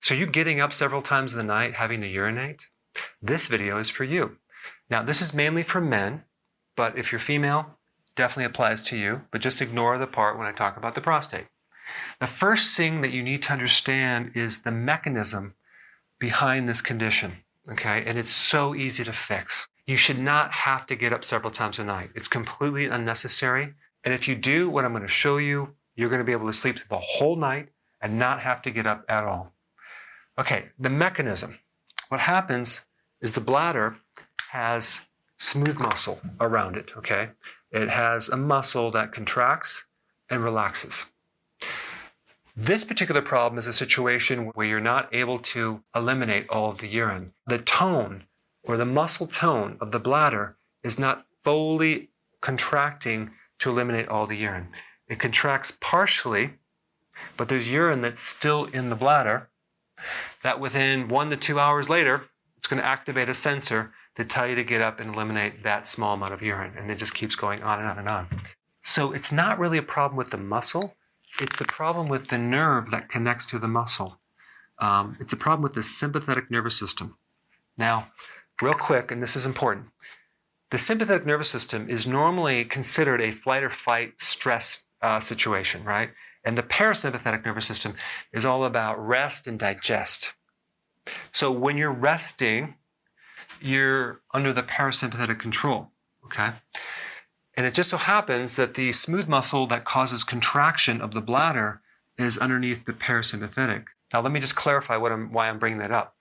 So you're getting up several times in the night having to urinate? This video is for you. Now, this is mainly for men, but if you're female, definitely applies to you, but just ignore the part when I talk about the prostate. The first thing that you need to understand is the mechanism behind this condition, okay? And it's so easy to fix. You should not have to get up several times a night. It's completely unnecessary. And if you do what I'm going to show you, you're going to be able to sleep through the whole night and not have to get up at all. Okay, the mechanism. What happens is the bladder has smooth muscle around it, okay? It has a muscle that contracts and relaxes. This particular problem is a situation where you're not able to eliminate all of the urine. The tone or the muscle tone of the bladder is not fully contracting to eliminate all the urine. It contracts partially, but there's urine that's still in the bladder that within 1 to 2 hours later, it's going to activate a sensor to tell you to get up and eliminate that small amount of urine. And it just keeps going on and on and on. So it's not really a problem with the muscle. It's a problem with the nerve that connects to the muscle. It's a problem with the sympathetic nervous system. Now, real quick, and this is important, the sympathetic nervous system is normally considered a flight or fight stress situation, right? And the parasympathetic nervous system is all about rest and digest. So when you're resting, you're under the parasympathetic control, okay? And it just so happens that the smooth muscle that causes contraction of the bladder is underneath the parasympathetic. Now, let me just clarify why I'm bringing that up.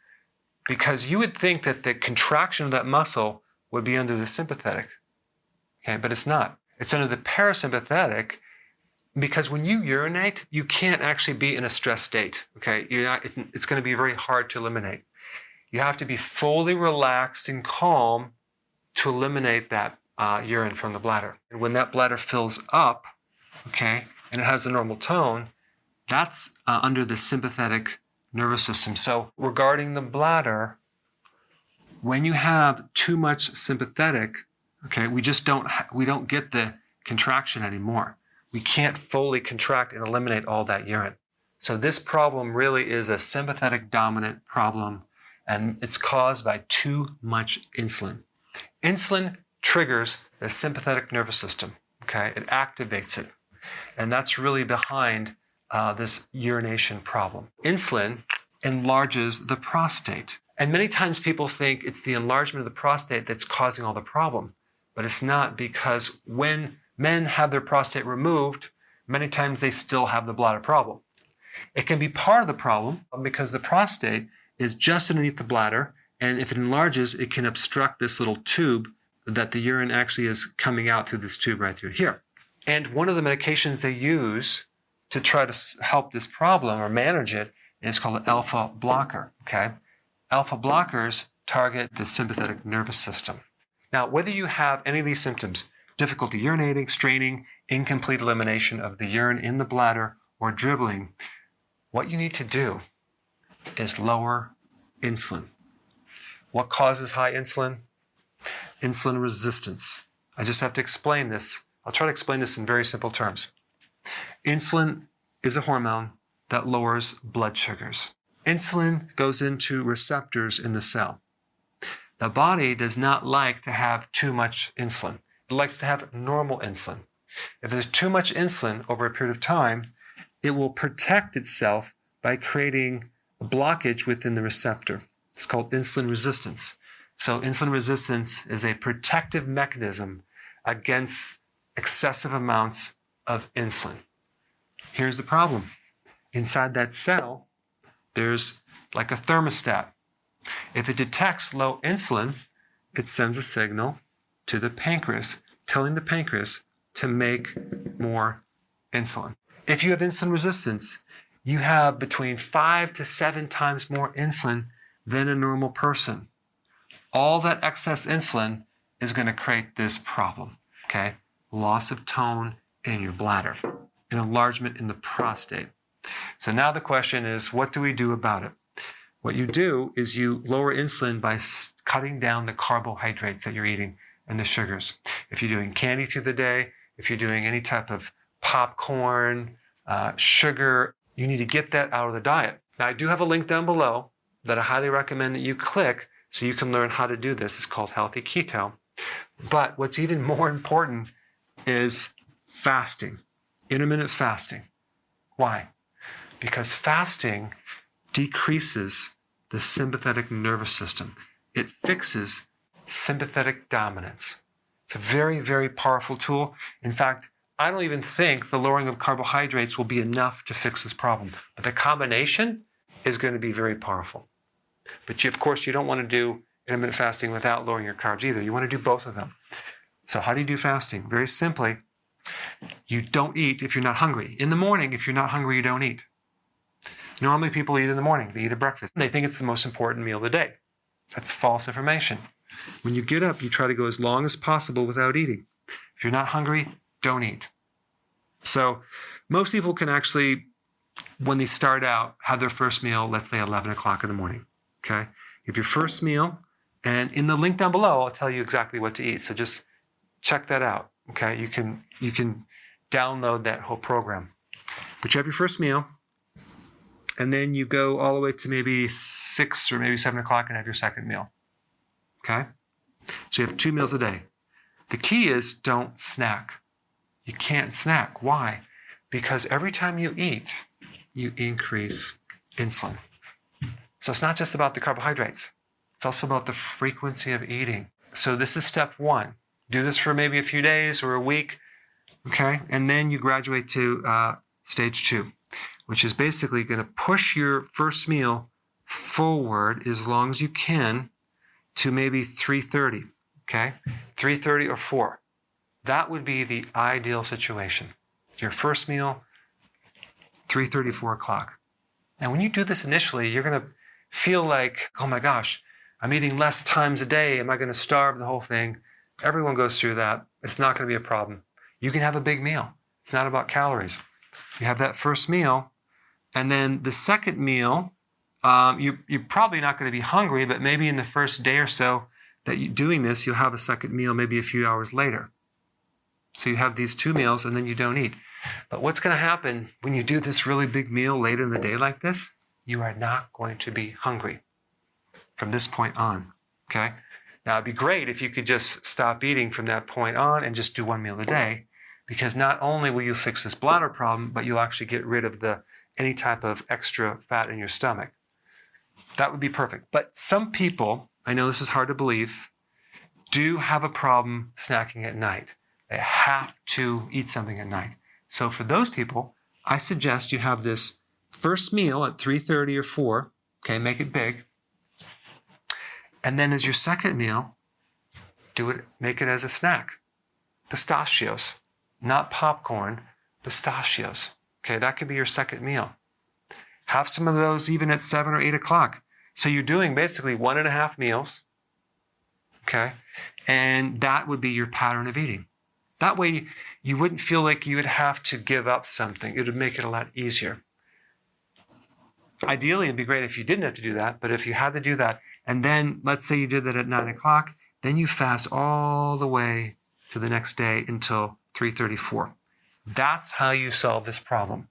Because you would think that the contraction of that muscle would be under the sympathetic, okay? But it's not. It's under the parasympathetic because when you urinate, you can't actually be in a stress state, okay? It's going to be very hard to eliminate. You have to be fully relaxed and calm to eliminate that urine from the bladder. And when that bladder fills up, okay, and it has a normal tone, that's under the sympathetic nervous system. So regarding the bladder, when you have too much sympathetic, okay, we don't get the contraction anymore. We can't fully contract and eliminate all that urine. So this problem really is a sympathetic dominant problem, and it's caused by too much insulin. Insulin triggers the sympathetic nervous system, okay? It activates it. And that's really behind this urination problem. Insulin enlarges the prostate. And many times people think it's the enlargement of the prostate that's causing all the problem. But it's not, because when men have their prostate removed, many times they still have the bladder problem. It can be part of the problem because the prostate is just underneath the bladder, and if it enlarges, it can obstruct this little tube that the urine actually is coming out through this tube right through here. And one of the medications they use to try to help this problem or manage it is called an alpha blocker, okay? Alpha blockers target the sympathetic nervous system. Now, whether you have any of these symptoms, difficulty urinating, straining, incomplete elimination of the urine in the bladder, or dribbling, what you need to do is lower insulin. What causes high insulin? Insulin resistance. I just have to explain this. I'll try to explain this in very simple terms. Insulin is a hormone that lowers blood sugars. Insulin goes into receptors in the cell. The body does not like to have too much insulin. It likes to have normal insulin. If there's too much insulin over a period of time, it will protect itself by creating a blockage within the receptor. It's called insulin resistance. So insulin resistance is a protective mechanism against excessive amounts of insulin. Here's the problem. Inside that cell, there's like a thermostat. If it detects low insulin, it sends a signal to the pancreas, telling the pancreas to make more insulin. If you have insulin resistance, you have between 5 to 7 times more insulin than a normal person. All that excess insulin is going to create this problem, okay? Loss of tone in your bladder, an enlargement in the prostate. So now the question is, what do we do about it? What you do is you lower insulin by cutting down the carbohydrates that you're eating and the sugars. If you're doing candy through the day, if you're doing any type of popcorn, sugar, you need to get that out of the diet. Now, I do have a link down below that I highly recommend that you click so you can learn how to do this. It's called Healthy Keto. But what's even more important is fasting, intermittent fasting. Why? Because fasting decreases the sympathetic nervous system. It fixes sympathetic dominance. It's a very, very powerful tool. In fact, I don't even think the lowering of carbohydrates will be enough to fix this problem. But the combination is going to be very powerful. But of course, you don't want to do intermittent fasting without lowering your carbs either. You want to do both of them. So how do you do fasting? Very simply, you don't eat if you're not hungry. In the morning, if you're not hungry, you don't eat. Normally, people eat in the morning. They eat at breakfast. They think it's the most important meal of the day. That's false information. When you get up, you try to go as long as possible without eating. If you're not hungry, don't eat. So most people can actually, when they start out, have their first meal, let's say 11 o'clock in the morning. Okay? If your first meal, and in the link down below, I'll tell you exactly what to eat. So just check that out. Okay? You can download that whole program. But you have your first meal, and then you go all the way to maybe 6 or maybe 7 o'clock and have your second meal. Okay? So you have 2 meals a day. The key is don't snack. You can't snack. Why? Because every time you eat, you increase insulin. So it's not just about the carbohydrates. It's also about the frequency of eating. So this is step 1. Do this for maybe a few days or a week. Okay? And then you graduate to stage 2, which is basically going to push your first meal forward as long as you can to maybe 3:30, okay? 3:30 or 4. That would be the ideal situation. Your first meal, 3:30, 4 o'clock. And when you do this initially, you're going to feel like, oh my gosh, I'm eating less times a day. Am I going to starve the whole thing? Everyone goes through that. It's not going to be a problem. You can have a big meal. It's not about calories. You have that first meal, and then the second meal, you're probably not going to be hungry, but maybe in the first day or so that you're doing this, you'll have a second meal maybe a few hours later. So you have these 2 meals, and then you don't eat. But what's going to happen when you do this really big meal later in the day like this? You are not going to be hungry from this point on, okay? Now, it'd be great if you could just stop eating from that point on and just do 1 meal a day, because not only will you fix this bladder problem, but you'll actually get rid of any type of extra fat in your stomach. That would be perfect. But some people, I know this is hard to believe, do have a problem snacking at night. They have to eat something at night. So for those people, I suggest you have this first meal at 3:30 or 4, okay, make it big. And then as your second meal, make it as a snack. Pistachios, not popcorn, pistachios. Okay, that could be your second meal. Have some of those even at 7 or 8 o'clock. So you're doing basically 1.5 meals, okay? And that would be your pattern of eating. That way you wouldn't feel like you would have to give up something. It would make it a lot easier. Ideally, it'd be great if you didn't have to do that, but if you had to do that, and then let's say you did that at 9 o'clock, then you fast all the way to the next day until 3:34. That's how you solve this problem.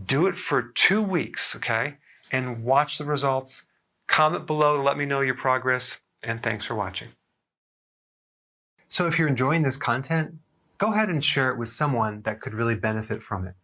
Do it for 2 weeks, okay? And watch the results. Comment below to let me know your progress, and thanks for watching. So if you're enjoying this content, go ahead and share it with someone that could really benefit from it.